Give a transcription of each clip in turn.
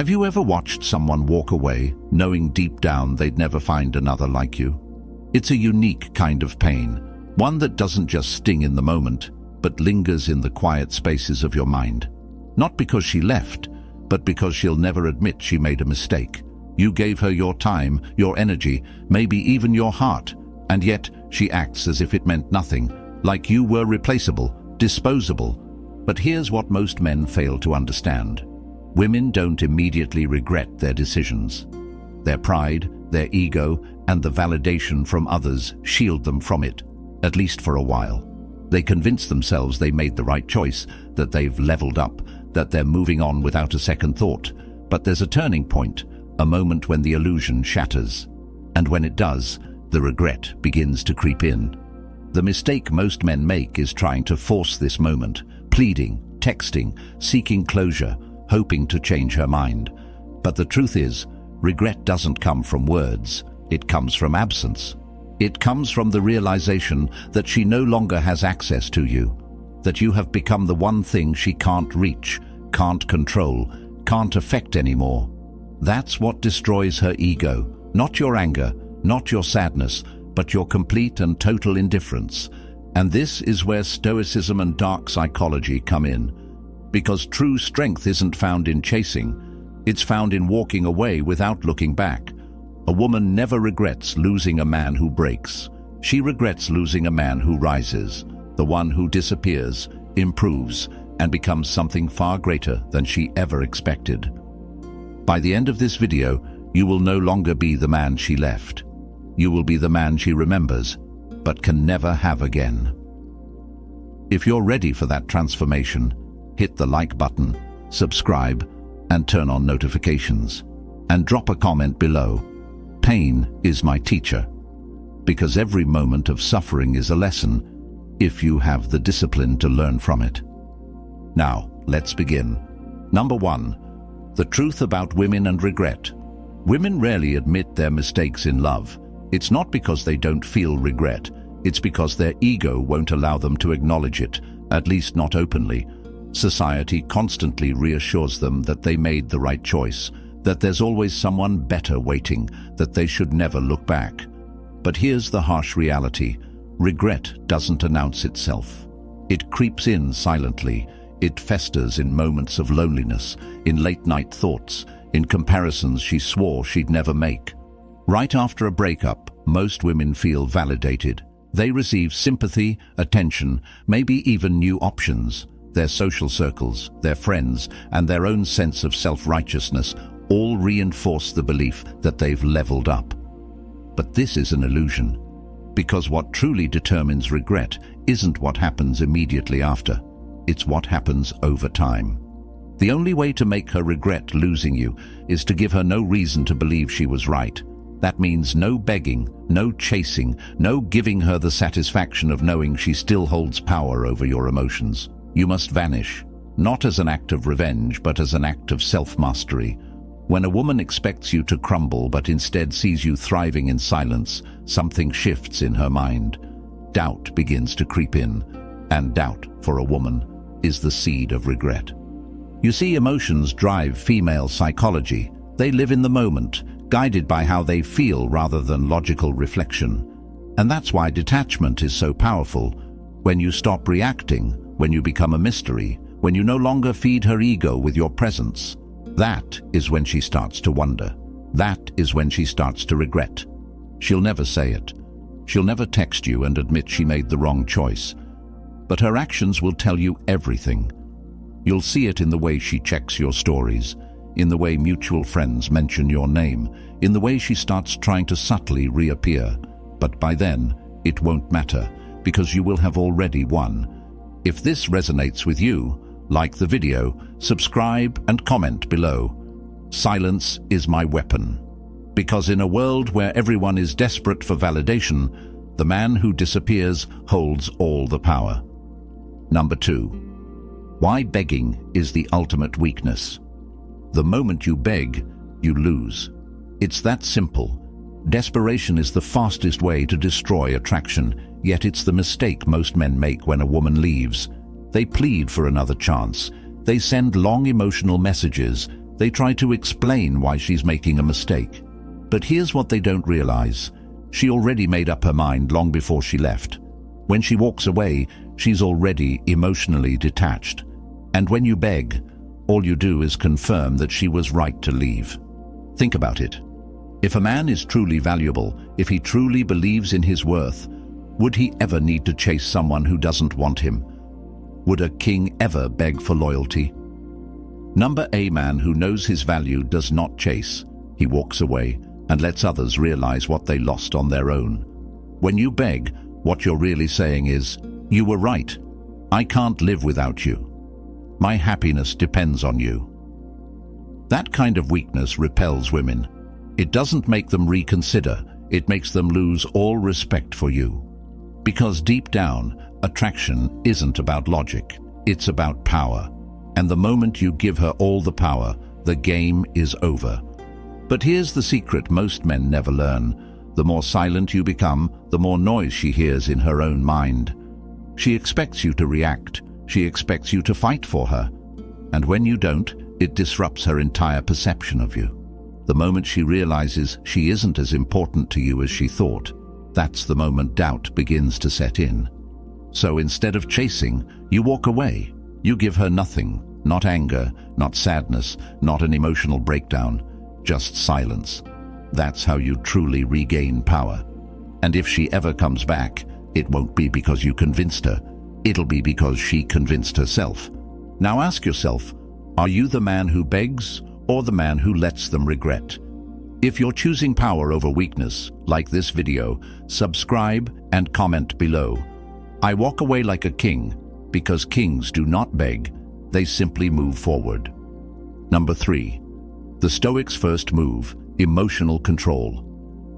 Have you ever watched someone walk away, knowing deep down they'd never find another like you? It's a unique kind of pain, one that doesn't just sting in the moment, but lingers in the quiet spaces of your mind. Not because she left, but because she'll never admit she made a mistake. You gave her your time, your energy, maybe even your heart, and yet she acts as if it meant nothing, like you were replaceable, disposable. But here's what most men fail to understand. Women don't immediately regret their decisions. Their pride, their ego, and the validation from others shield them from it, at least for a while. They convince themselves they made the right choice, that they've leveled up, that they're moving on without a second thought. But there's a turning point, a moment when the illusion shatters. And when it does, the regret begins to creep in. The mistake most men make is trying to force this moment, pleading, texting, seeking closure, hoping to change her mind. But the truth is, regret doesn't come from words, it comes from absence. It comes from the realization that she no longer has access to you, that you have become the one thing she can't reach, can't control, can't affect anymore. That's what destroys her ego, not your anger, not your sadness, but your complete and total indifference. And this is where Stoicism and dark psychology come in. Because true strength isn't found in chasing, it's found in walking away without looking back. A woman never regrets losing a man who breaks. She regrets losing a man who rises, the one who disappears, improves, and becomes something far greater than she ever expected. By the end of this video, you will no longer be the man she left. You will be the man she remembers, but can never have again. If you're ready for that transformation, hit the like button, subscribe, and turn on notifications. And drop a comment below. Pain is my teacher, because every moment of suffering is a lesson if you have the discipline to learn from it. Now, let's begin. Number 1. The truth about women and regret. Women rarely admit their mistakes in love. It's not because they don't feel regret, it's because their ego won't allow them to acknowledge it, at least not openly. Society constantly reassures them that they made the right choice, that there's always someone better waiting, that they should never look back. But here's the harsh reality. Regret doesn't announce itself. It creeps in silently. It festers in moments of loneliness, in late-night thoughts, in comparisons she swore she'd never make. Right after a breakup, most women feel validated. They receive sympathy, attention, maybe even new options. Their social circles, their friends, and their own sense of self-righteousness all reinforce the belief that they've leveled up. But this is an illusion, because what truly determines regret isn't what happens immediately after. It's what happens over time. The only way to make her regret losing you is to give her no reason to believe she was right. That means no begging, no chasing, no giving her the satisfaction of knowing she still holds power over your emotions. You must vanish, not as an act of revenge, but as an act of self-mastery. When a woman expects you to crumble but instead sees you thriving in silence, something shifts in her mind. Doubt begins to creep in, and doubt, for a woman, is the seed of regret. You see, emotions drive female psychology. They live in the moment, guided by how they feel rather than logical reflection. And that's why detachment is so powerful. When you stop reacting, when you become a mystery, when you no longer feed her ego with your presence, that is when she starts to wonder. That is when she starts to regret. She'll never say it. She'll never text you and admit she made the wrong choice. But her actions will tell you everything. You'll see it in the way she checks your stories, in the way mutual friends mention your name, in the way she starts trying to subtly reappear. But by then, it won't matter, because you will have already won. If this resonates with you, like the video, subscribe and comment below. Silence is my weapon. Because in a world where everyone is desperate for validation, the man who disappears holds all the power. Number 2. Why begging is the ultimate weakness. The moment you beg, you lose. It's that simple. Desperation is the fastest way to destroy attraction, yet it's the mistake most men make when a woman leaves. They plead for another chance. They send long emotional messages. They try to explain why she's making a mistake. But here's what they don't realize. She already made up her mind long before she left. When she walks away, she's already emotionally detached. And when you beg, all you do is confirm that she was right to leave. Think about it. If a man is truly valuable, if he truly believes in his worth, would he ever need to chase someone who doesn't want him? Would a king ever beg for loyalty? A man who knows his value does not chase. He walks away and lets others realize what they lost on their own. When you beg, what you're really saying is, "You were right. I can't live without you. My happiness depends on you." That kind of weakness repels women. It doesn't make them reconsider. It makes them lose all respect for you. Because deep down, attraction isn't about logic. It's about power. And the moment you give her all the power, the game is over. But here's the secret most men never learn. The more silent you become, the more noise she hears in her own mind. She expects you to react. She expects you to fight for her. And when you don't, it disrupts her entire perception of you. The moment she realizes she isn't as important to you as she thought, that's the moment doubt begins to set in. So instead of chasing, you walk away. You give her nothing, not anger, not sadness, not an emotional breakdown, just silence. That's how you truly regain power. And if she ever comes back, it won't be because you convinced her. It'll be because she convinced herself. Now ask yourself, are you the man who begs or the man who lets them regret? If you're choosing power over weakness, like this video, subscribe and comment below. I walk away like a king because kings do not beg, they simply move forward. 3. The Stoic's first move, emotional control.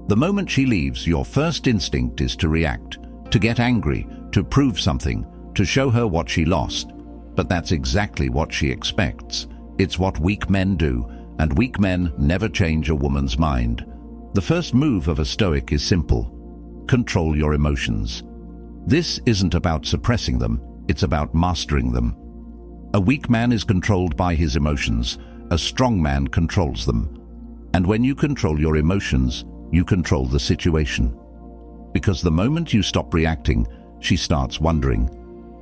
The moment she leaves, your first instinct is to react, to get angry, to prove something, to show her what she lost. But that's exactly what she expects. It's what weak men do, and weak men never change a woman's mind. The first move of a Stoic is simple. Control your emotions. This isn't about suppressing them, it's about mastering them. A weak man is controlled by his emotions. A strong man controls them. And when you control your emotions, you control the situation. Because the moment you stop reacting, she starts wondering.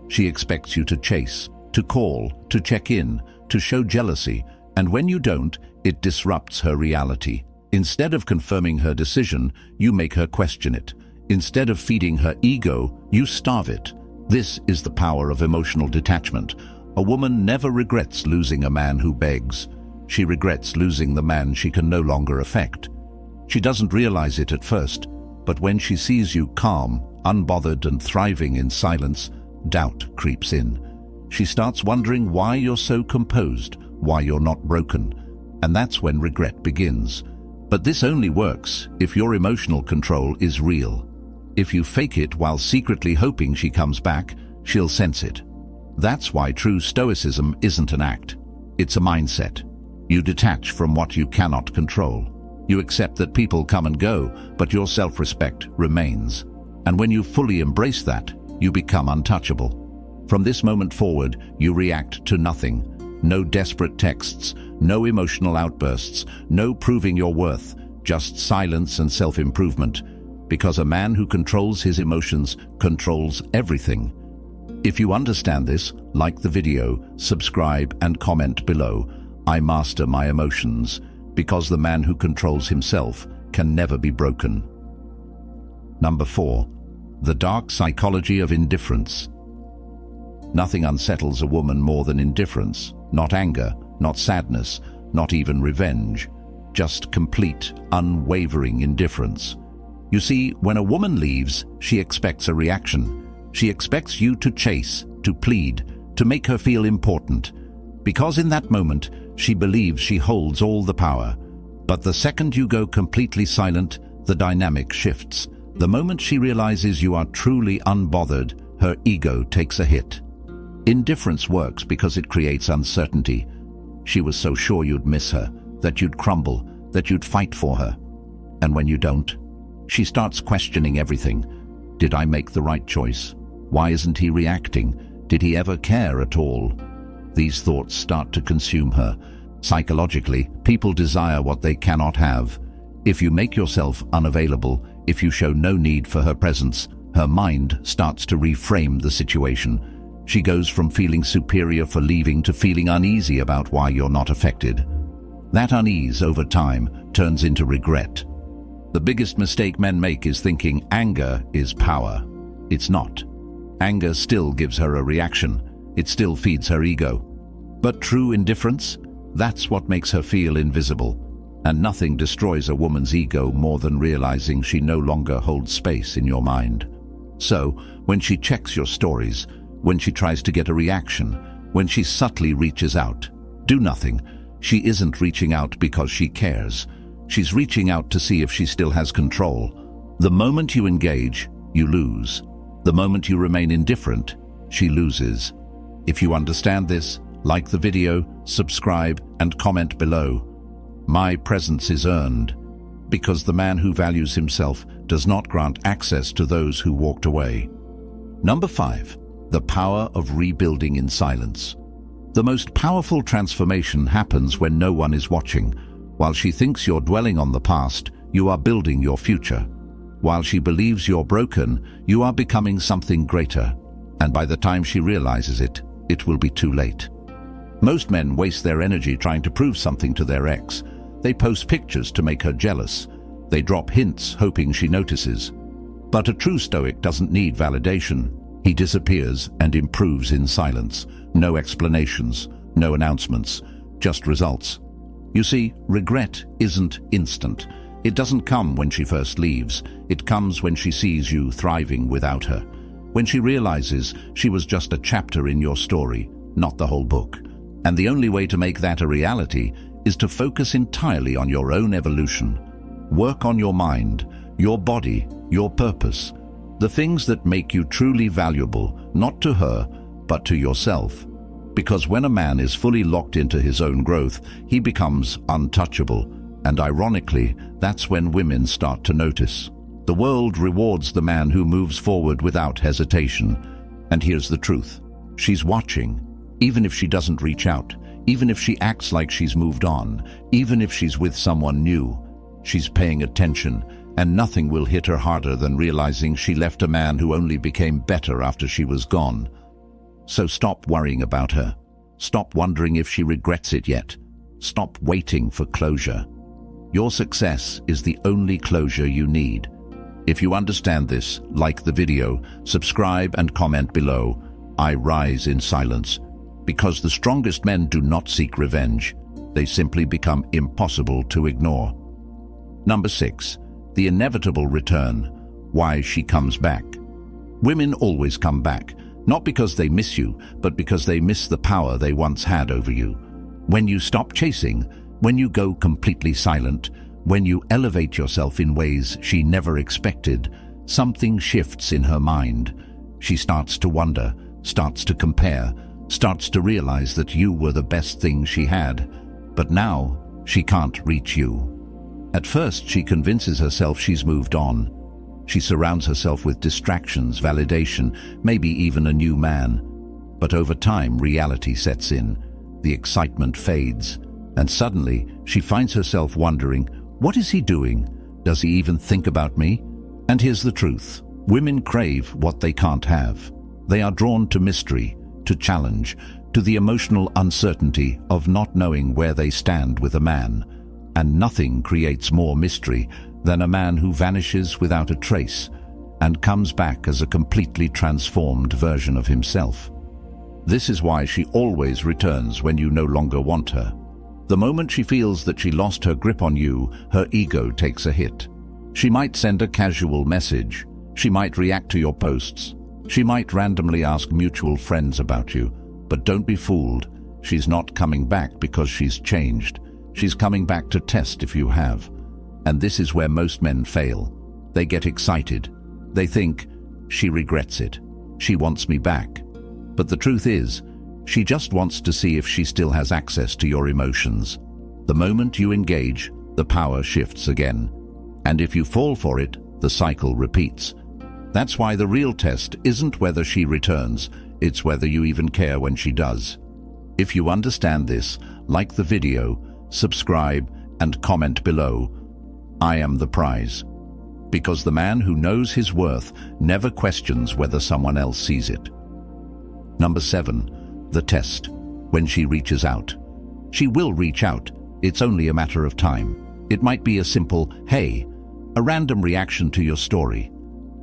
She expects you to chase, to call, to check in, to show jealousy, and when you don't, it disrupts her reality. Instead of confirming her decision, you make her question it. Instead of feeding her ego, you starve it. This is the power of emotional detachment. A woman never regrets losing a man who begs. She regrets losing the man she can no longer affect. She doesn't realize it at first, but when she sees you calm, unbothered and thriving in silence, doubt creeps in. She starts wondering why you're so composed, why you're not broken, and that's when regret begins. But this only works if your emotional control is real. If you fake it while secretly hoping she comes back, she'll sense it. That's why true stoicism isn't an act. It's a mindset. You detach from what you cannot control. You accept that people come and go, but your self-respect remains. And when you fully embrace that, you become untouchable. From this moment forward, you react to nothing. No desperate texts, no emotional outbursts, no proving your worth, just silence and self-improvement. Because a man who controls his emotions controls everything. If you understand this, like the video, subscribe and comment below. I master my emotions, because the man who controls himself can never be broken. 4. The dark psychology of indifference. Nothing unsettles a woman more than indifference, not anger, not sadness, not even revenge, just complete, unwavering indifference. You see, when a woman leaves, she expects a reaction. She expects you to chase, to plead, to make her feel important. Because in that moment, she believes she holds all the power. But the second you go completely silent, the dynamic shifts. The moment she realizes you are truly unbothered, her ego takes a hit. Indifference works because it creates uncertainty. She was so sure you'd miss her, that you'd crumble, that you'd fight for her. And when you don't, she starts questioning everything. Did I make the right choice? Why isn't he reacting? Did he ever care at all? These thoughts start to consume her. Psychologically, people desire what they cannot have. If you make yourself unavailable, if you show no need for her presence, her mind starts to reframe the situation. She goes from feeling superior for leaving to feeling uneasy about why you're not affected. That unease over time turns into regret. The biggest mistake men make is thinking anger is power. It's not. Anger still gives her a reaction. It still feeds her ego. But true indifference? That's what makes her feel invisible. And nothing destroys a woman's ego more than realizing she no longer holds space in your mind. So, when she checks your stories, when she tries to get a reaction, when she subtly reaches out, do nothing. She isn't reaching out because she cares. She's reaching out to see if she still has control. The moment you engage, you lose. The moment you remain indifferent, she loses. If you understand this, like the video, subscribe, and comment below. My presence is earned, because the man who values himself does not grant access to those who walked away. Number 5. The power of rebuilding in silence. The most powerful transformation happens when no one is watching. While she thinks you're dwelling on the past, you are building your future. While she believes you're broken, you are becoming something greater. And by the time she realizes it, it will be too late. Most men waste their energy trying to prove something to their ex. They post pictures to make her jealous. They drop hints hoping she notices. But a true Stoic doesn't need validation. He disappears and improves in silence. No explanations, no announcements, just results. You see, regret isn't instant. It doesn't come when she first leaves. It comes when she sees you thriving without her. When she realizes she was just a chapter in your story, not the whole book. And the only way to make that a reality is to focus entirely on your own evolution. Work on your mind, your body, your purpose. The things that make you truly valuable, not to her, but to yourself. Because when a man is fully locked into his own growth, he becomes untouchable. And ironically, that's when women start to notice. The world rewards the man who moves forward without hesitation. And here's the truth. She's watching. Even if she doesn't reach out, even if she acts like she's moved on, even if she's with someone new, she's paying attention, and nothing will hit her harder than realizing she left a man who only became better after she was gone. So stop worrying about her. Stop wondering if she regrets it yet. Stop waiting for closure. Your success is the only closure you need. If you understand this, like the video, subscribe and comment below. I rise in silence. Because the strongest men do not seek revenge. They simply become impossible to ignore. Number 6. The inevitable return. Why she comes back. Women always come back, not because they miss you, but because they miss the power they once had over you. When you stop chasing, when you go completely silent, when you elevate yourself in ways she never expected, something shifts in her mind. She starts to wonder, starts to compare, starts to realize that you were the best thing she had. But now, she can't reach you. At first, she convinces herself she's moved on. She surrounds herself with distractions, validation, maybe even a new man. But over time, reality sets in. The excitement fades. And suddenly, she finds herself wondering, what is he doing? Does he even think about me? And here's the truth. Women crave what they can't have. They are drawn to mystery, to challenge, to the emotional uncertainty of not knowing where they stand with a man. And nothing creates more mystery than a man who vanishes without a trace and comes back as a completely transformed version of himself. This is why she always returns when you no longer want her. The moment she feels that she lost her grip on you, her ego takes a hit. She might send a casual message. She might react to your posts. She might randomly ask mutual friends about you. But don't be fooled. She's not coming back because she's changed. She's coming back to test if you have. And this is where most men fail. They get excited. They think, she regrets it. She wants me back. But the truth is, she just wants to see if she still has access to your emotions. The moment you engage, the power shifts again. And if you fall for it, the cycle repeats. That's why the real test isn't whether she returns, it's whether you even care when she does. If you understand this, like the video, subscribe, and comment below. I am the prize. Because the man who knows his worth never questions whether someone else sees it. Number 7. The test. When she reaches out. She will reach out. It's only a matter of time. It might be a simple, "Hey," a random reaction to your story.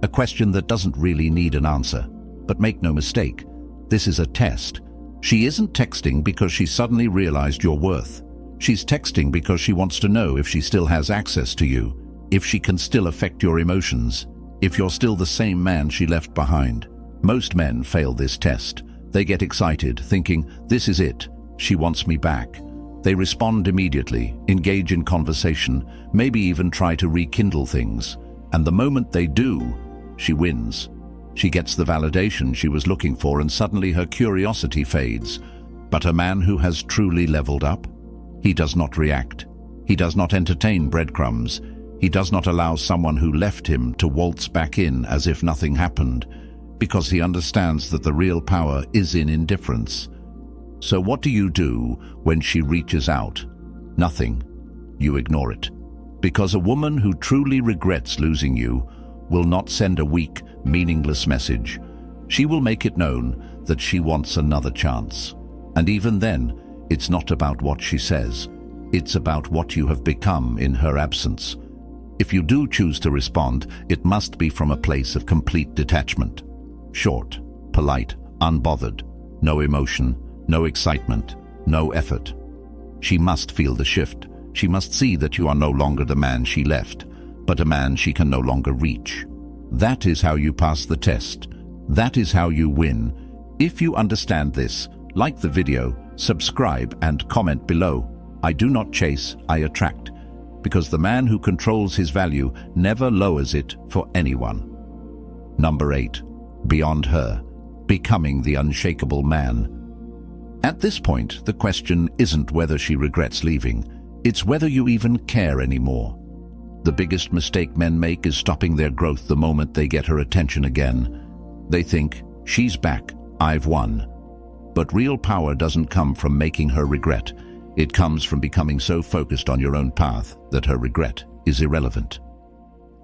A question that doesn't really need an answer. But make no mistake, this is a test. She isn't texting because she suddenly realized your worth. She's texting because she wants to know if she still has access to you, if she can still affect your emotions, if you're still the same man she left behind. Most men fail this test. They get excited, thinking, "This is it. She wants me back." They respond immediately, engage in conversation, maybe even try to rekindle things. And the moment they do, she wins. She gets the validation she was looking for, and suddenly her curiosity fades. But a man who has truly leveled up, he does not react. He does not entertain breadcrumbs. He does not allow someone who left him to waltz back in as if nothing happened, because he understands that the real power is in indifference. So what do you do when she reaches out? Nothing. You ignore it. Because a woman who truly regrets losing you will not send a weak, meaningless message. She will make it known that she wants another chance. And even then, it's not about what she says. It's about what you have become in her absence. If you do choose to respond, it must be from a place of complete detachment. Short, polite, unbothered, no emotion, no excitement, no effort. She must feel the shift. She must see that you are no longer the man she left, but a man she can no longer reach. That is how you pass the test. That is how you win. If you understand this, like the video, subscribe, and comment below. I do not chase, I attract. Because the man who controls his value never lowers it for anyone. Number 8. Beyond her. Becoming the unshakable man. At this point, the question isn't whether she regrets leaving. It's whether you even care anymore. The biggest mistake men make is stopping their growth the moment they get her attention again. They think, "She's back, I've won." But real power doesn't come from making her regret. It comes from becoming so focused on your own path that her regret is irrelevant.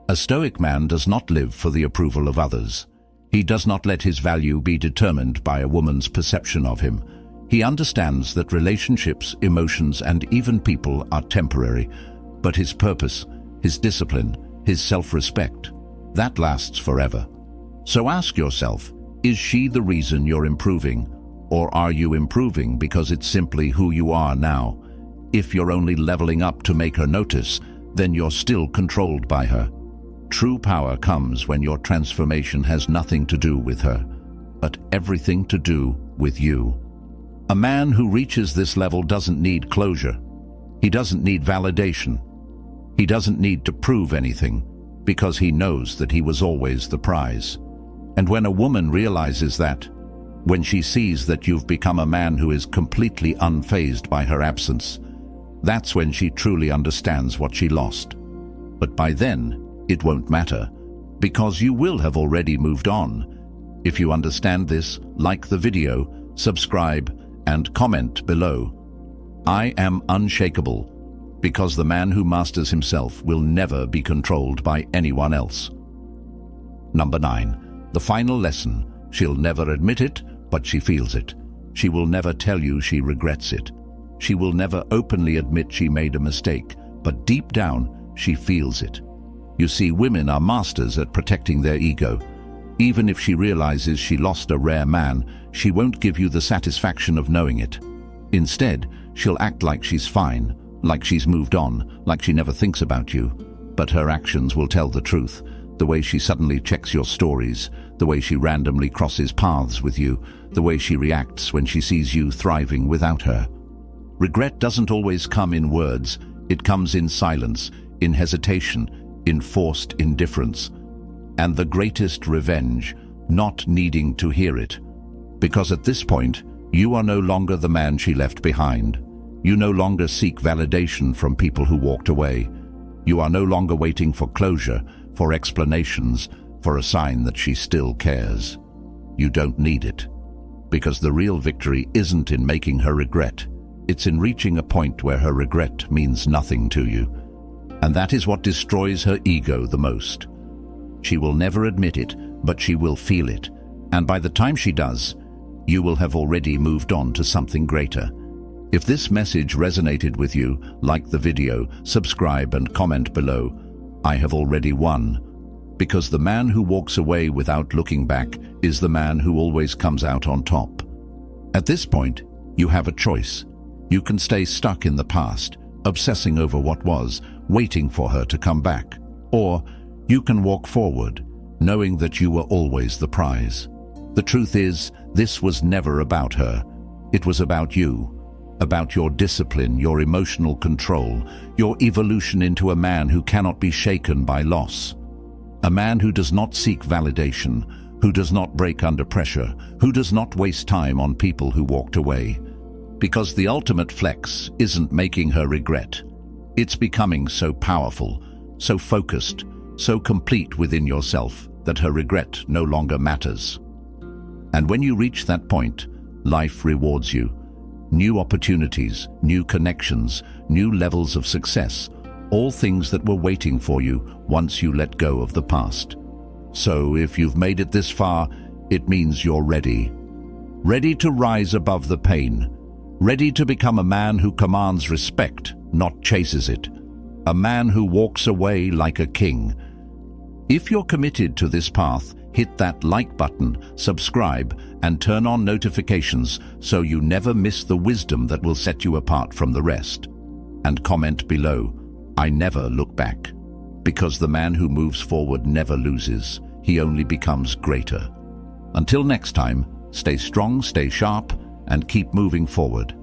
A Stoic man does not live for the approval of others. He does not let his value be determined by a woman's perception of him. He understands that relationships, emotions, and even people are temporary, but his purpose, his discipline, his self-respect, that lasts forever. So ask yourself, is she the reason you're improving? Or are you improving because it's simply who you are now? If you're only leveling up to make her notice, then you're still controlled by her. True power comes when your transformation has nothing to do with her, but everything to do with you. A man who reaches this level doesn't need closure. He doesn't need validation. He doesn't need to prove anything, because he knows that he was always the prize. And when a woman realizes that, when she sees that you've become a man who is completely unfazed by her absence, that's when she truly understands what she lost. But by then, it won't matter, because you will have already moved on. If you understand this, like the video, subscribe, and comment below. I am unshakable, because the man who masters himself will never be controlled by anyone else. Number 9. The final lesson. She'll never admit it, but she feels it. She will never tell you she regrets it. She will never openly admit she made a mistake, but deep down, she feels it. You see, women are masters at protecting their ego. Even if she realizes she lost a rare man, she won't give you the satisfaction of knowing it. Instead, she'll act like she's fine, like she's moved on, like she never thinks about you. But her actions will tell the truth. The way she suddenly checks your stories, the way she randomly crosses paths with you, the way she reacts when she sees you thriving without her. Regret doesn't always come in words. It comes in silence, in hesitation, in forced indifference. And the greatest revenge, not needing to hear it. Because at this point, you are no longer the man she left behind. You no longer seek validation from people who walked away. You are no longer waiting for closure, for explanations, for a sign that she still cares. You don't need it. because the real victory isn't in making her regret. It's in reaching a point where her regret means nothing to you. And that is what destroys her ego the most. She will never admit it, but she will feel it. And by the time she does, you will have already moved on to something greater. If this message resonated with you, like the video, subscribe and comment below. I have already won. Because the man who walks away without looking back is the man who always comes out on top. At this point, you have a choice. You can stay stuck in the past, obsessing over what was, waiting for her to come back. Or you can walk forward, knowing that you were always the prize. The truth is, this was never about her. It was about you. About your discipline, your emotional control, your evolution into a man who cannot be shaken by loss. A man who does not seek validation, who does not break under pressure, who does not waste time on people who walked away. Because the ultimate flex isn't making her regret. It's becoming so powerful, so focused, so complete within yourself that her regret no longer matters. And when you reach that point, life rewards you. New opportunities, new connections, new levels of success, all things that were waiting for you once you let go of the past. So if you've made it this far, it means you're ready. Ready to rise above the pain. Ready to become a man who commands respect, not chases it. A man who walks away like a king. If you're committed to this path, hit that like button, subscribe, and turn on notifications so you never miss the wisdom that will set you apart from the rest. And comment below, I never look back. Because the man who moves forward never loses. He only becomes greater. Until next time, stay strong, stay sharp, and keep moving forward.